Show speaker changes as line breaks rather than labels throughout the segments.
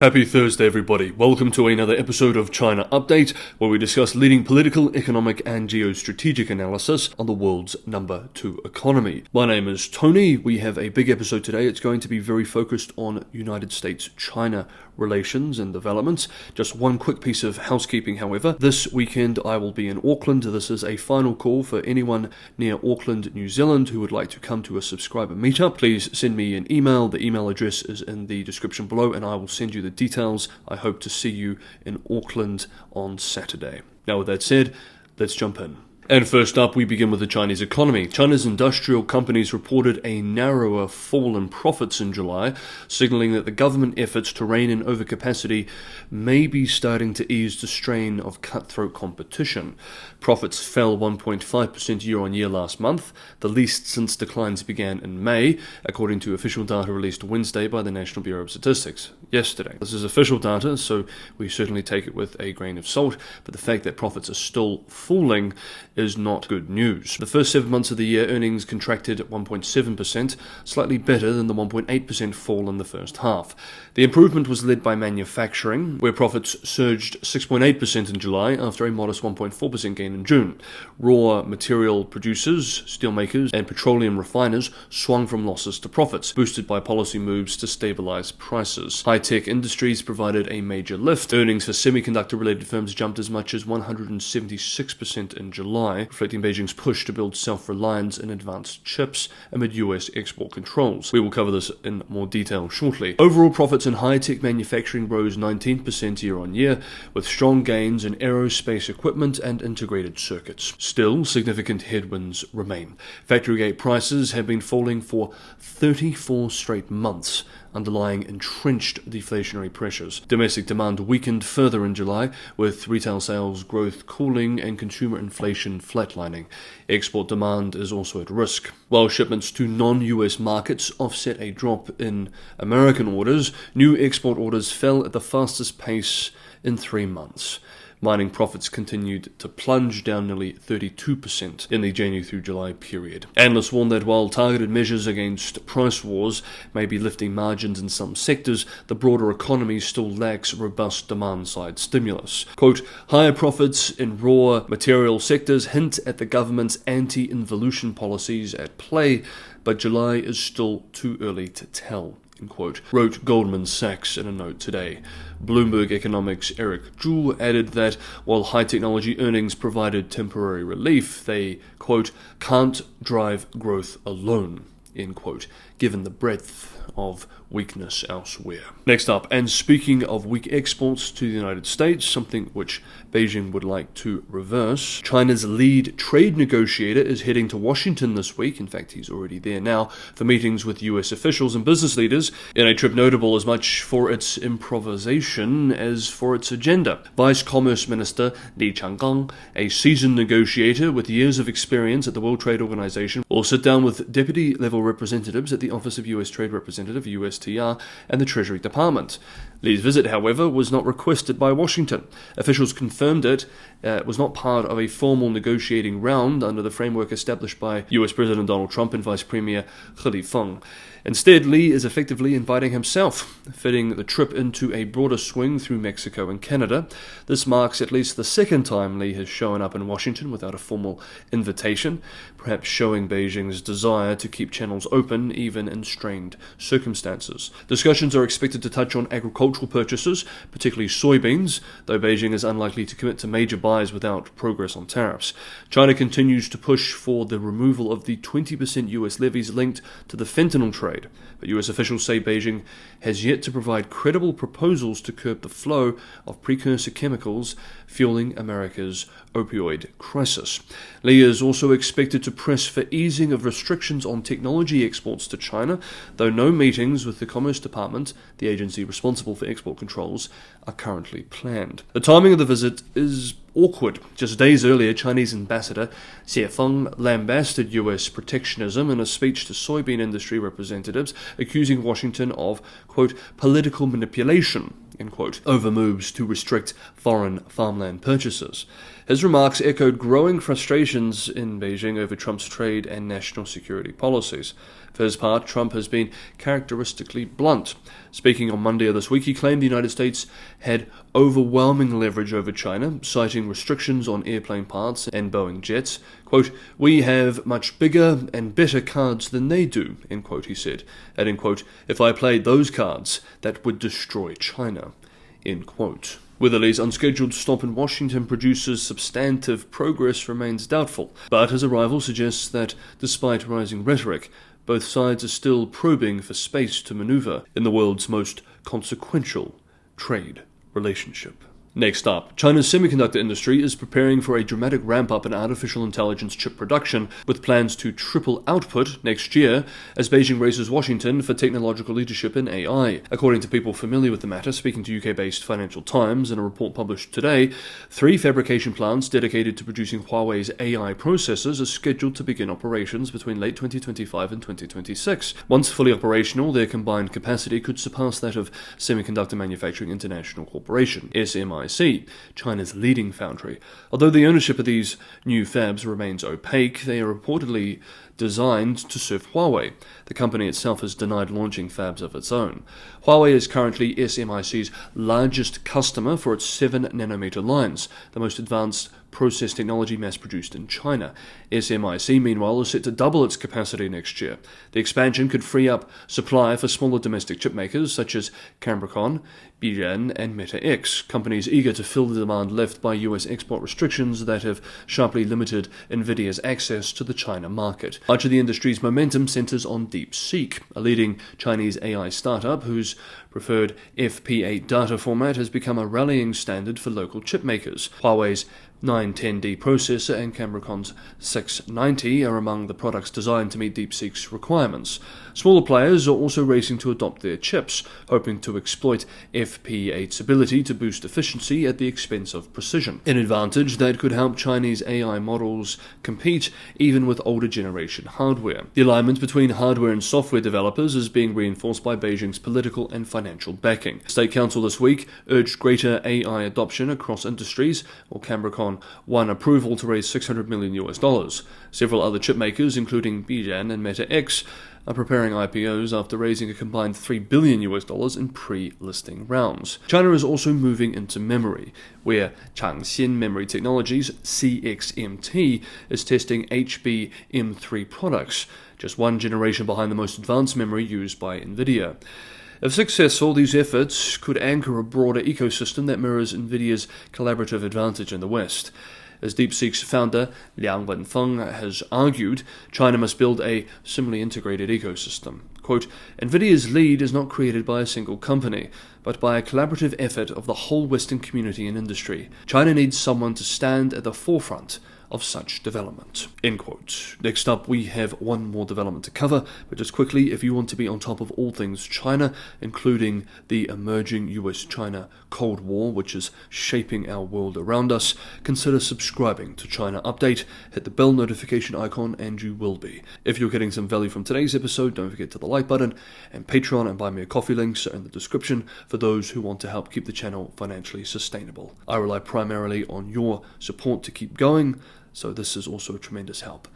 Happy Thursday, everybody. Welcome to another episode of China Update, where we discuss leading political, economic, and geostrategic analysis on the world's number 2 economy. My name is Tony. We have a big episode today. It's going to be very focused on United States-China relations and developments. Just one quick piece of housekeeping, however. This weekend I will be in Auckland. This is a final call for anyone near Auckland, New Zealand who would like to come to a subscriber meetup. Please send me an email. The email address is in the description below, and I will send you the details. I hope to see you in Auckland on Saturday. Now, with that said, let's jump in. And first up, we begin with the Chinese economy. China's industrial companies reported a narrower fall in profits in July, signaling that the government efforts to rein in overcapacity may be starting to ease the strain of cutthroat competition. Profits fell 1.5% year-on-year last month, the least since declines began in May, according to official data released Wednesday by the National Bureau of Statistics yesterday. This is official data, so we certainly take it with a grain of salt, but the fact that profits are still falling is not good news. The first 7 months of the year, earnings contracted 1.7%, slightly better than the 1.8% fall in the first half. The improvement was led by manufacturing, where profits surged 6.8% in July after a modest 1.4% gain in June. Raw material producers, steelmakers, and petroleum refiners swung from losses to profits, boosted by policy moves to stabilize prices. High-tech industries provided a major lift. Earnings for semiconductor-related firms jumped as much as 176% in July, reflecting Beijing's push to build self-reliance in advanced chips amid US export controls. We will cover this in more detail shortly. Overall profits in high-tech manufacturing rose 19% year-on-year, with strong gains in aerospace equipment and integrated circuits. Still, significant headwinds remain. Factory gate prices have been falling for 34 straight months, underlying entrenched deflationary pressures. Domestic demand weakened further in July, with retail sales growth cooling and consumer inflation flatlining. Export demand is also at risk. While shipments to non-US markets offset a drop in American orders, new export orders fell at the fastest pace in 3 months. Mining profits continued to plunge, down nearly 32% in the January through July period. Analysts warn that while targeted measures against price wars may be lifting margins in some sectors, the broader economy still lacks robust demand-side stimulus. Quote, higher profits in raw material sectors hint at the government's anti-involution policies at play, but July is still too early to tell. Quote, wrote Goldman Sachs in a note today. Bloomberg Economics' Eric Zhu added that while high-technology earnings provided temporary relief, they, quote, can't drive growth alone, end quote, given the breadth of weakness elsewhere. Next up, and speaking of weak exports to the United States, something which Beijing would like to reverse, China's lead trade negotiator is heading to Washington this week. In fact, he's already there now for meetings with US officials and business leaders, in a trip notable as much for its improvisation as for its agenda. Vice Commerce Minister Chenggang, a seasoned negotiator with years of experience at the World Trade Organization, will sit down with deputy-level representatives at the Office of U.S. Trade Representative, USTR, and the Treasury Department. Lee's visit, however, was not requested by Washington. Officials confirmed it was not part of a formal negotiating round under the framework established by US President Donald Trump and Vice Premier He Feng. Instead, Lee is effectively inviting himself, fitting the trip into a broader swing through Mexico and Canada. This marks at least the second time Lee has shown up in Washington without a formal invitation, perhaps showing Beijing's desire to keep channels open even in strained circumstances. Discussions are expected to touch on agricultural purchases, particularly soybeans, though Beijing is unlikely to commit to major buys without progress on tariffs. China continues to push for the removal of the 20% US levies linked to the fentanyl trade, but US officials say Beijing has yet to provide credible proposals to curb the flow of precursor chemicals fueling America's opioid crisis. Lee is also expected to press for easing of restrictions on technology exports to China, though no meetings with the Commerce Department, the agency responsible for export controls, are currently planned. The timing of the visit is awkward. Just days earlier, Chinese ambassador Xie Feng lambasted US protectionism in a speech to soybean industry representatives, accusing Washington of, quote, political manipulation, end quote, over moves to restrict foreign farmland purchases. His remarks echoed growing frustrations in Beijing over Trump's trade and national security policies. For his part, Trump has been characteristically blunt. Speaking on Monday of this week, he claimed the United States had overwhelming leverage over China, citing restrictions on airplane parts and Boeing jets. Quote, "We have much bigger and better cards than they do," end quote, he said, adding, quote, "If I played those cards, that would destroy China," end quote. Whether Lee's unscheduled stop in Washington produces substantive progress remains doubtful, but his arrival suggests that, despite rising rhetoric, both sides are still probing for space to maneuver in the world's most consequential trade relationship. Next up, China's semiconductor industry is preparing for a dramatic ramp-up in artificial intelligence chip production, with plans to triple output next year as Beijing races Washington for technological leadership in AI. According to people familiar with the matter, speaking to UK-based Financial Times in a report published today, 3 fabrication plants dedicated to producing Huawei's AI processors are scheduled to begin operations between late 2025 and 2026. Once fully operational, their combined capacity could surpass that of Semiconductor Manufacturing International Corporation, SMIC, China's leading foundry. Although the ownership of these new fabs remains opaque, they are reportedly designed to serve Huawei. The company itself has denied launching fabs of its own. Huawei is currently SMIC's largest customer for its 7-nanometer lines, the most advanced process technology mass-produced in China. SMIC, meanwhile, is set to double its capacity next year. The expansion could free up supply for smaller domestic chip makers such as Cambricon, Biren, and Meta X, companies eager to fill the demand left by US export restrictions that have sharply limited NVIDIA's access to the China market. Much of the industry's momentum centers on DeepSeek, a leading Chinese AI startup whose preferred FP8 data format has become a rallying standard for local chip makers. Huawei's 910D processor and Cambricon's 690 are among the products designed to meet DeepSeek's requirements. Smaller players are also racing to adopt their chips, hoping to exploit FP8's ability to boost efficiency at the expense of precision, an advantage that could help Chinese AI models compete even with older generation hardware. The alignment between hardware and software developers is being reinforced by Beijing's political and financial backing. The State Council this week urged greater AI adoption across industries, while Cambricon won approval to raise $600 million. Several other chip makers, including Biren and Meta X, are preparing IPOs after raising a combined $3 billion in pre-listing rounds. China is also moving into memory, where Changxin Memory Technologies, CXMT, is testing HBM3 products, just one generation behind the most advanced memory used by NVIDIA. If successful, these efforts could anchor a broader ecosystem that mirrors NVIDIA's collaborative advantage in the West. As DeepSeek's founder, Liang Wenfeng, has argued, China must build a similarly integrated ecosystem. Quote, NVIDIA's lead is not created by a single company, but by a collaborative effort of the whole Western community and industry. China needs someone to stand at the forefront of such development. End quote. Next up, we have one more development to cover, but just quickly, if you want to be on top of all things China, including the emerging US-China Cold War, which is shaping our world around us, consider subscribing to China Update. Hit the bell notification icon and you will be. If you're getting some value from today's episode, don't forget to the like button, and Patreon and Buy Me a Coffee links are in the description for those who want to help keep the channel financially sustainable. I rely primarily on your support to keep going, so this is also a tremendous help.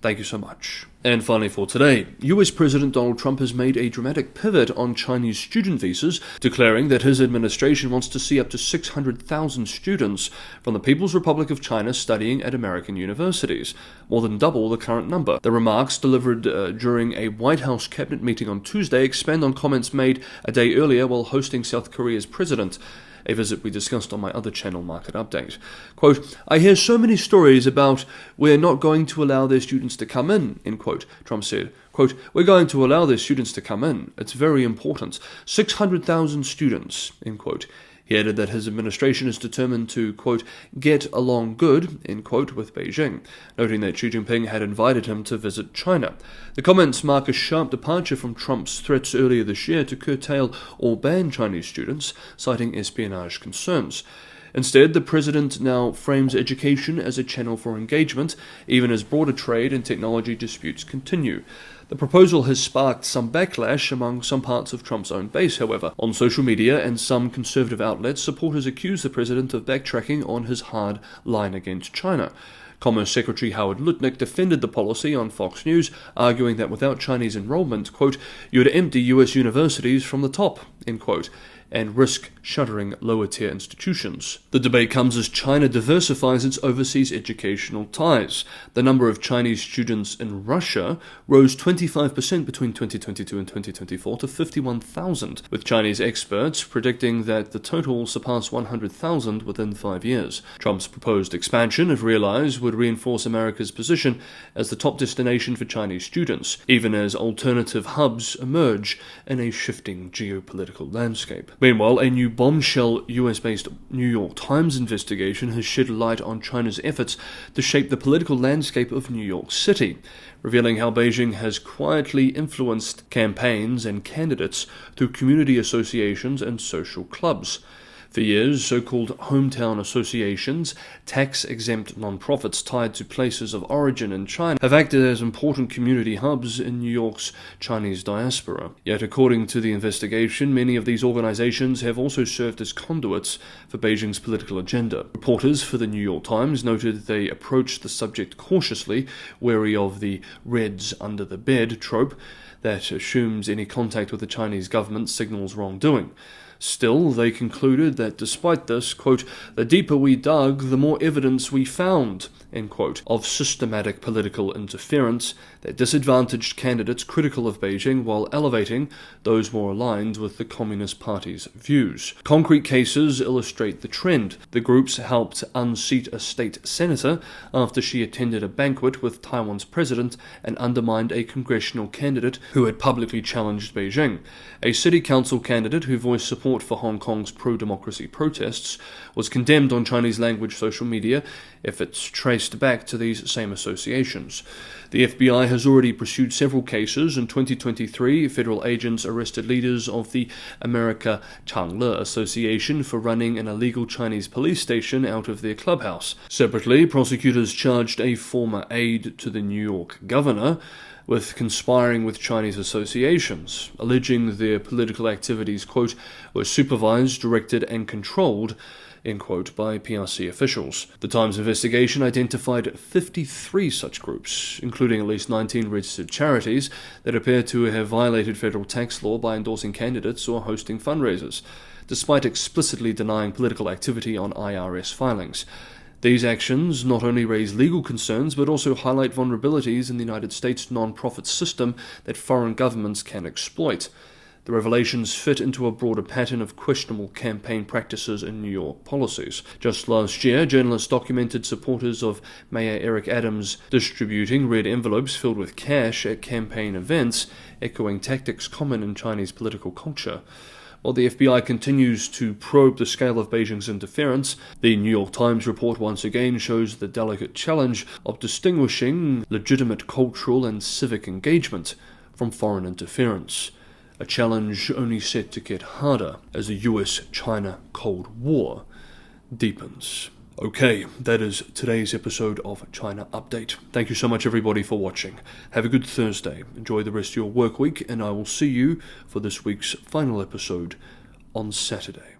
Thank you so much. And finally for today, US President Donald Trump has made a dramatic pivot on Chinese student visas, declaring that his administration wants to see up to 600,000 students from the People's Republic of China studying at American universities, more than double the current number. The remarks delivered during a White House cabinet meeting on Tuesday expand on comments made a day earlier while hosting South Korea's president, a visit we discussed on my other channel, Market Update. Quote, I hear so many stories about we're not going to allow their students to come in, end quote, Trump said. Quote, we're going to allow their students to come in. It's very important. 600,000 students, end quote. He added that his administration is determined to, quote, get along good, end quote, with Beijing, noting that Xi Jinping had invited him to visit China. The comments mark a sharp departure from Trump's threats earlier this year to curtail or ban Chinese students, citing espionage concerns. Instead, the president now frames education as a channel for engagement, even as broader trade and technology disputes continue. The proposal has sparked some backlash among some parts of Trump's own base, however. On social media and some conservative outlets, supporters accuse the president of backtracking on his hard line against China. Commerce Secretary Howard Lutnick defended the policy on Fox News, arguing that without Chinese enrollment, quote, you would empty US universities from the top, end quote, and risk shuttering lower-tier institutions. The debate comes as China diversifies its overseas educational ties. The number of Chinese students in Russia rose 25% between 2022 and 2024 to 51,000, with Chinese experts predicting that the total will surpass 100,000 within 5 years. Trump's proposed expansion, if realized, would reinforce America's position as the top destination for Chinese students, even as alternative hubs emerge in a shifting geopolitical landscape. Meanwhile, a new bombshell US-based New York Times investigation has shed light on China's efforts to shape the political landscape of New York City, revealing how Beijing has quietly influenced campaigns and candidates through community associations and social clubs. For years, so-called hometown associations, tax-exempt non-profits tied to places of origin in China, have acted as important community hubs in New York's Chinese diaspora. Yet, according to the investigation, many of these organizations have also served as conduits for Beijing's political agenda. Reporters for the New York Times noted they approached the subject cautiously, wary of the Reds under the bed trope that assumes any contact with the Chinese government signals wrongdoing. Still, they concluded that despite this, quote, the deeper we dug, the more evidence we found, end quote, of systematic political interference that disadvantaged candidates critical of Beijing while elevating those more aligned with the Communist Party's views. Concrete cases illustrate the trend. The groups helped unseat a state senator after she attended a banquet with Taiwan's president and undermined a congressional candidate who had publicly challenged Beijing. A city council candidate who voiced support for Hong Kong's pro-democracy protests was condemned on Chinese-language social media if it's traced back to these same associations. The FBI has already pursued several cases. In 2023, federal agents arrested leaders of the America Changle Association for running an illegal Chinese police station out of their clubhouse. Separately, prosecutors charged a former aide to the New York governor with conspiring with Chinese associations, alleging their political activities, quote, were supervised, directed, and controlled, end quote, by PRC officials. The Times investigation identified 53 such groups, including at least 19 registered charities that appear to have violated federal tax law by endorsing candidates or hosting fundraisers, despite explicitly denying political activity on IRS filings. These actions not only raise legal concerns, but also highlight vulnerabilities in the United States non-profit system that foreign governments can exploit. The revelations fit into a broader pattern of questionable campaign practices in New York policies. Just last year, journalists documented supporters of Mayor Eric Adams distributing red envelopes filled with cash at campaign events, echoing tactics common in Chinese political culture. While the FBI continues to probe the scale of Beijing's interference, the New York Times report once again shows the delicate challenge of distinguishing legitimate cultural and civic engagement from foreign interference. A challenge only set to get harder as the US-China Cold War deepens. Okay, that is today's episode of China Update. Thank you so much everybody for watching. Have a good Thursday. Enjoy the rest of your work week, and I will see you for this week's final episode on Saturday.